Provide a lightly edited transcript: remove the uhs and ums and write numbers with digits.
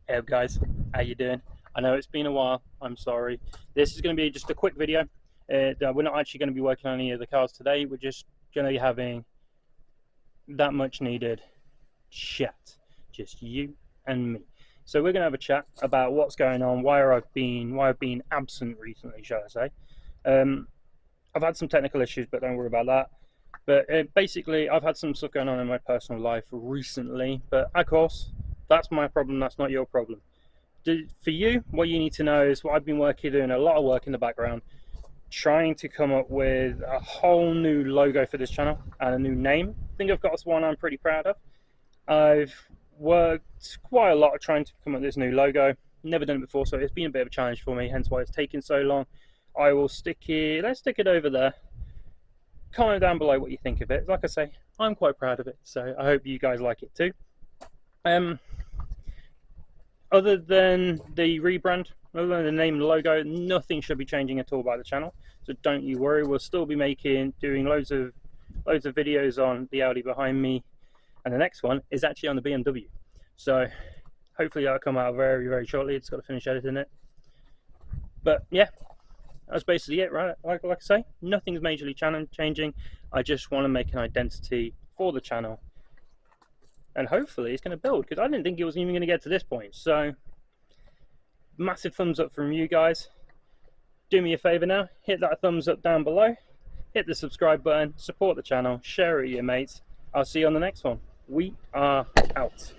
Hey up guys, how you doing? I know it's been a while, I'm sorry. This is going to be just a quick video. We're not actually going to be working on any of the cars today. We're just going to be having that much needed chat. Just you and me. So we're going to have a chat about what's going on, why I've been absent recently, shall I say. I've had some technical issues, but don't worry about that. But basically, I've had some stuff going on in my personal life recently, but of course, that's my problem, that's not your problem. For you, what you need to know is what I've been doing a lot of work in the background, trying to come up with a whole new logo for this channel and a new name. I think I've got one I'm pretty proud of. I've worked quite a lot trying to come up with this new logo. Never done it before, so it's been a bit of a challenge for me, hence why it's taken so long. I will stick it, let's stick it over there. Comment down below what you think of it. Like I say, I'm quite proud of it, so I hope you guys like it too. Other than the rebrand, other than the name and the logo, nothing should be changing at all by the channel. So don't you worry. We'll still be doing loads of videos on the Audi behind me, and the next one is actually on the BMW. So hopefully that'll come out very, very shortly. It's got to finish editing it. But yeah, that's basically it, right? Like I say, nothing's majorly changing. I just want to make an identity for the channel, and hopefully it's going to build, because I didn't think it was even going to get to this point. So massive thumbs up from you guys. Do me a favor now, hit that thumbs up down below, hit the subscribe button, support the channel, share it with your mates. I'll see you on the next one. We are out.